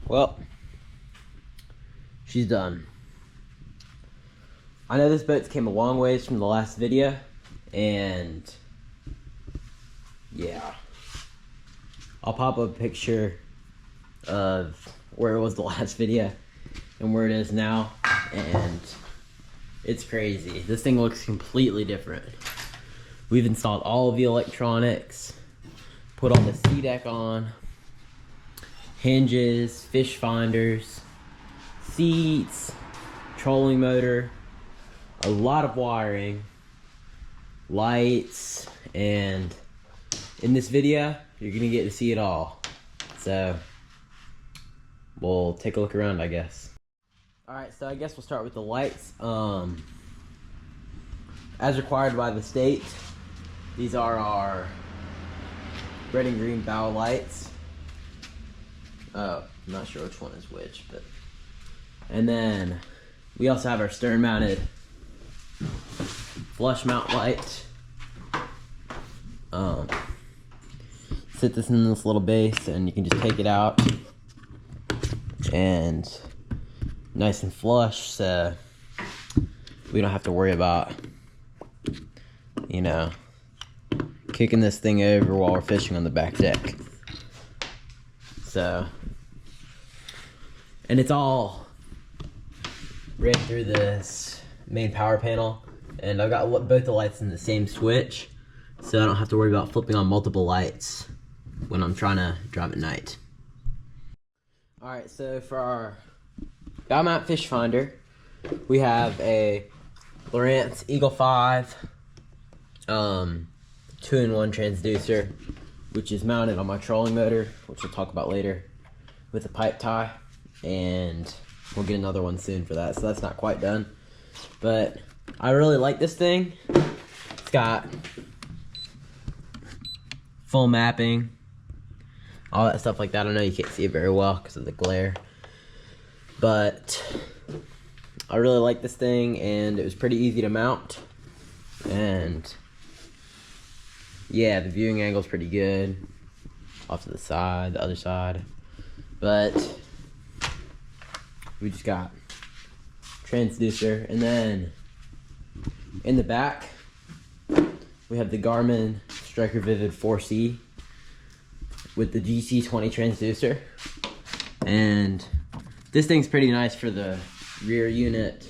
Well, she's done. I know this boat's came a long ways from the last video, and yeah. I'll pop up a picture of where it was the last video and where it is now, and it's crazy. This thing looks completely different. We've installed all of the electronics, put all the sea deck on, hinges, fish finders, seats, trolling motor, a lot of wiring, lights, and in this video, you're gonna get to see it all. So, we'll take a look around, I guess. Alright, so I guess we'll start with the lights. As required by the state, these are our red and green bow lights. I'm not sure which one is which, but... And then, we also have our stern mounted flush mount light. Sit this in this little base and you can just take it out and nice and flush, so we don't have to worry about, you know, kicking this thing over while we're fishing on the back deck. So, and it's all ran through this main power panel, and I've got both the lights in the same switch, so I don't have to worry about flipping on multiple lights when I'm trying to drive at night. Alright, so for our bow mount fish finder, we have a Larson Eagle 5 2-in-1 transducer, which is mounted on my trolling motor, which we'll talk about later, with a pipe tie, and we'll get another one soon for that, so that's not quite done. But I really like this thing. It's got full mapping, all that stuff like that. I know you can't see it very well because of the glare, but I really like this thing, and it was pretty easy to mount, and yeah, the viewing angle is pretty good off to the side, the other side, but we just got transducer. And then in the back we have the Garmin Striker Vivid 4C with the GC20 transducer, and this thing's pretty nice for the rear unit.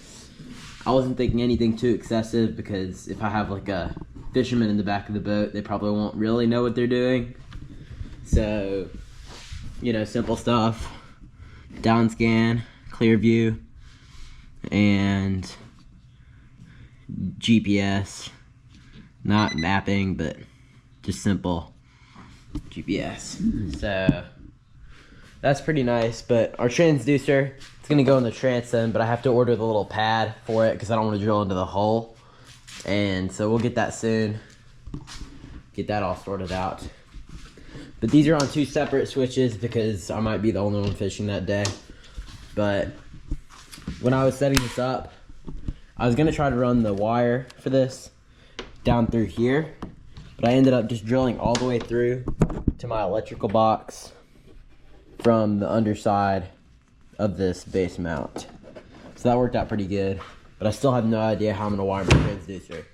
I wasn't thinking anything too excessive, because if I have like a fisherman in the back of the boat, they probably won't really know what they're doing. So, you know, simple stuff: down scan, clear view, and GPS. Not mapping, but just simple GPS. So that's pretty nice. But our transducer, it's gonna go in the transom, but I have to order the little pad for it because I don't want to drill into the hull. And so we'll get that soon. Get that all sorted out. But these are on 2 separate switches because I might be the only one fishing that day. But when I was setting this up, I was gonna try to run the wire for this down through here, but I ended up just drilling all the way through to my electrical box from the underside of this base mount. So that worked out pretty good, but I still have no idea how I'm gonna wire my transducer.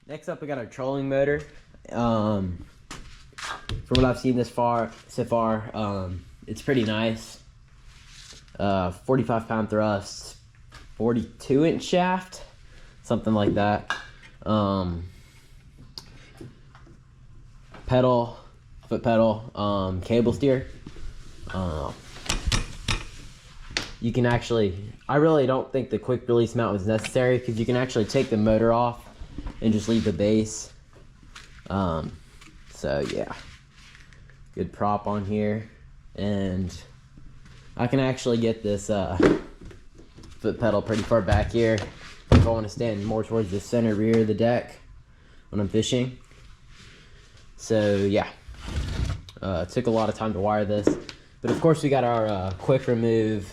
Next up, we got our trolling motor. From what I've seen so far, it's pretty nice. 45 pound thrust, 42-inch shaft, something like that. Foot pedal, cable steer. You can actually, I really don't think the quick release mount was necessary, because you can actually take the motor off and just leave the base. So yeah, good prop on here, and I can actually get this foot pedal pretty far back here if I want to stand more towards the center rear of the deck when I'm fishing. So yeah, it took a lot of time to wire this, but of course we got our quick remove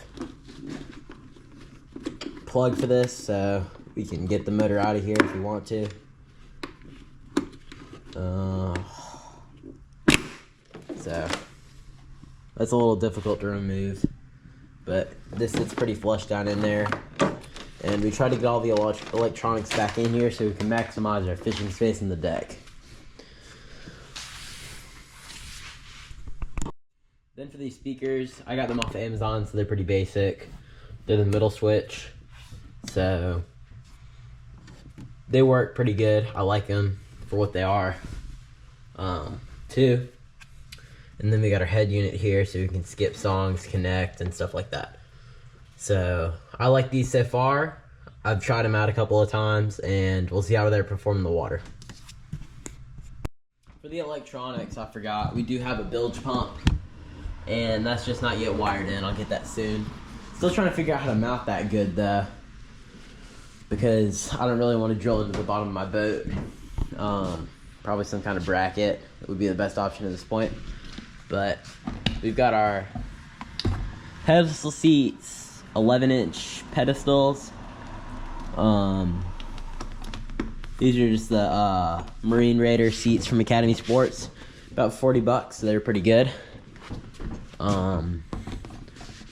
plug for this, so we can get the motor out of here if we want to. So That's a little difficult to remove, but this sits pretty flush down in there. And we try to get all the electronics back in here so we can maximize our fishing space in the deck. Then for these speakers, I got them off Amazon, so they're pretty basic. They're the middle switch, so they work pretty good. I like them for what they are, too. And then we got our head unit here so we can skip songs, connect, and stuff like that. So I like these so far. I've tried them out a couple of times, and we'll see how they perform in the water. For the electronics, I forgot, we do have a bilge pump, and that's just not yet wired in. I'll get that soon. Still trying to figure out how to mount that good though, because I don't really want to drill into the bottom of my boat. Probably some kind of bracket that would be the best option at this point. But we've got our pedestal seats, 11-inch pedestals. These are just the Marine Raider seats from Academy Sports. About $40, so they're pretty good. So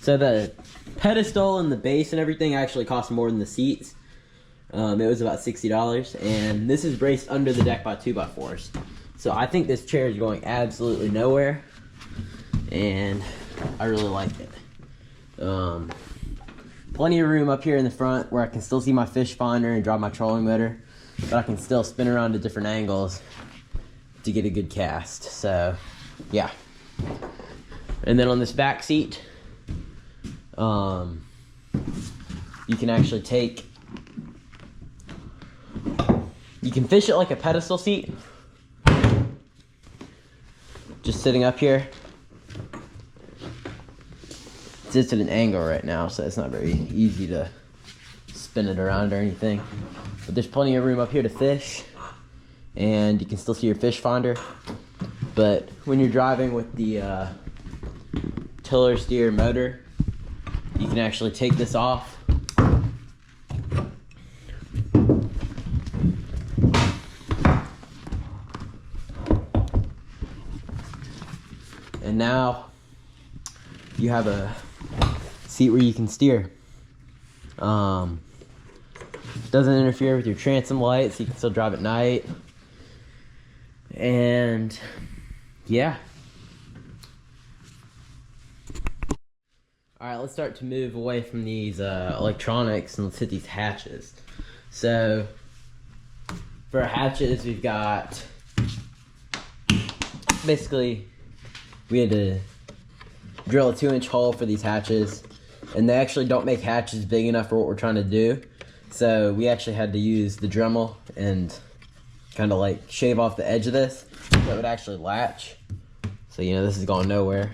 the pedestal and the base and everything actually cost more than the seats. It was about $60, and this is braced under the deck by 2x4s. So I think this chair is going absolutely nowhere, and I really like it. Plenty of room up here in the front where I can still see my fish finder and drive my trolling motor, but I can still spin around to different angles to get a good cast. So yeah. And then on this back seat, you can actually you can fish it like a pedestal seat, just sitting up here. It's just at an angle right now, so it's not very easy to spin it around or anything. But there's plenty of room up here to fish, and you can still see your fish finder. But when you're driving with the tiller steer motor, you can actually take this off. And now you have a seat where you can steer. Doesn't interfere with your transom lights. You can still drive at night. And yeah. All right, let's start to move away from these electronics, and let's hit these hatches. So for our hatches, we've got, basically we had to drill a 2-inch hole for these hatches, and they actually don't make hatches big enough for what we're trying to do. So we actually had to use the Dremel and kind of like shave off the edge of this so it would actually latch. So you know, this is going nowhere.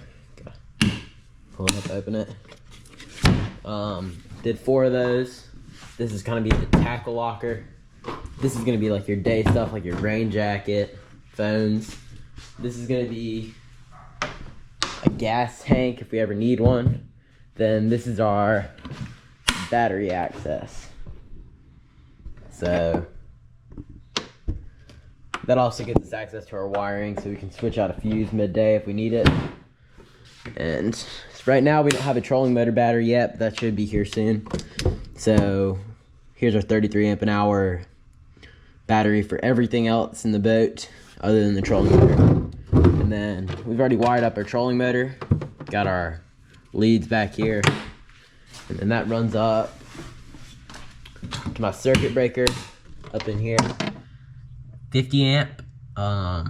Pull it up, open it. Did 4 of those. This is gonna be the tackle locker. This is gonna be like your day stuff, like your rain jacket, phones. This is gonna be a gas tank if we ever need one. Then this is our battery access. So that also gives us access to our wiring, so we can switch out a fuse midday if we need it. And right now we don't have a trolling motor battery yet, but that should be here soon. So here's our 33 amp an hour battery for everything else in the boat other than the trolling motor. And then we've already wired up our trolling motor, got our leads back here, and then that runs up to my circuit breaker up in here. 50 amp. I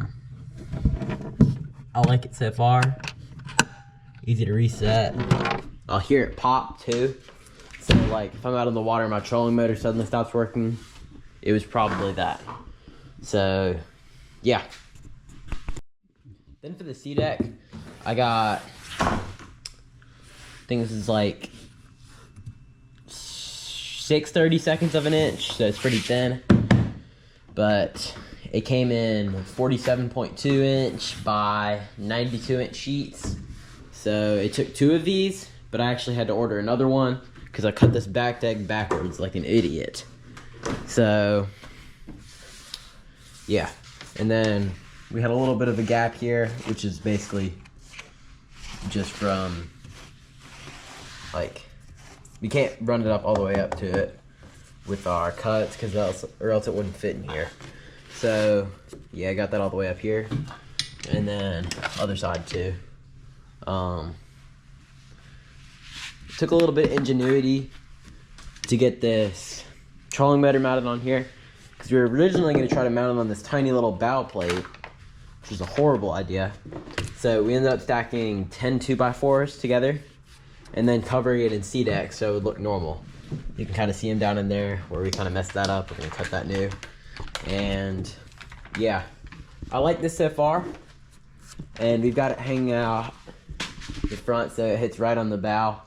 like it so far. Easy to reset. I'll hear it pop too. So like if I'm out on the water and my trolling motor suddenly stops working, it was probably that. So yeah. Then for the sea deck, I got, I think this is like 6/32 of an inch, so it's pretty thin. But it came in 47.2 inch by 92 inch sheets. So it took 2 of these, but I actually had to order another one because I cut this back deck backwards like an idiot. So yeah, and then we had a little bit of a gap here, which is basically just from, like, we can't run it up all the way up to it with our cuts, or else it wouldn't fit in here. So yeah, I got that all the way up here, and then other side too. Took a little bit of ingenuity to get this trolling motor mounted on here, because we were originally going to try to mount it on this tiny little bow plate, which was a horrible idea. So we ended up stacking 10 2x4s together and then covering it in C-deck so it would look normal. You can kind of see them down in there where we kind of messed that up. We're going to cut that new. And yeah, I like this so far. And we've got it hanging out the front so it hits right on the bow,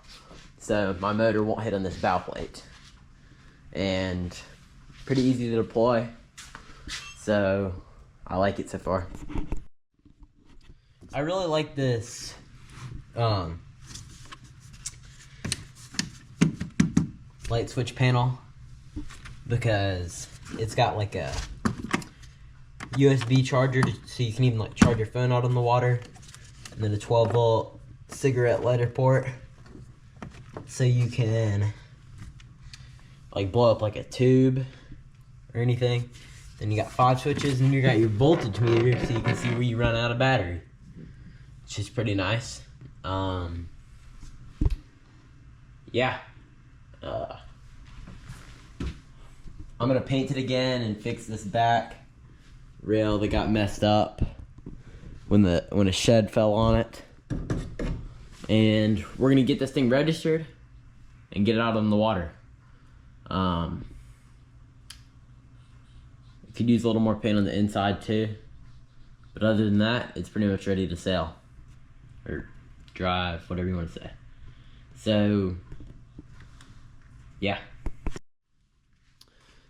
so my motor won't hit on this bow plate. And pretty easy to deploy, so I like it so far. I really like this light switch panel because it's got like a USB charger so you can even like charge your phone out on the water, and then a 12-volt cigarette lighter port so you can like blow up like a tube or anything. Then you got 5 switches, and you got your voltage meter so you can see where you run out of battery, which is pretty nice. Yeah. I'm gonna paint it again and fix this back rail that got messed up when a shed fell on it. And we're gonna get this thing registered and get it out on the water. Could use a little more paint on the inside too, but other than that, it's pretty much ready to sail or drive, whatever you want to say. So yeah,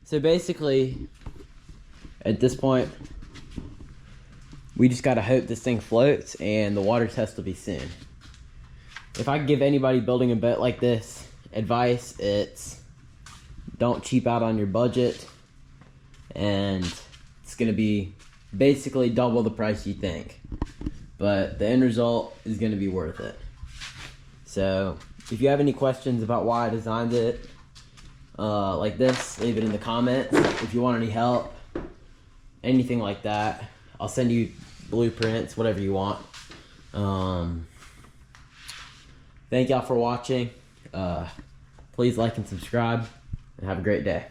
so basically at this point we just gotta hope this thing floats, and the water test will be soon. If I could give anybody building a boat like this advice, it's don't cheap out on your budget, and it's gonna be basically double the price you think, but the end result is gonna be worth it. So if you have any questions about why I designed it like this, leave it in the comments. If you want any help, anything like that, I'll send you blueprints, whatever you want. Thank y'all for watching. Please like and subscribe, and have a great day.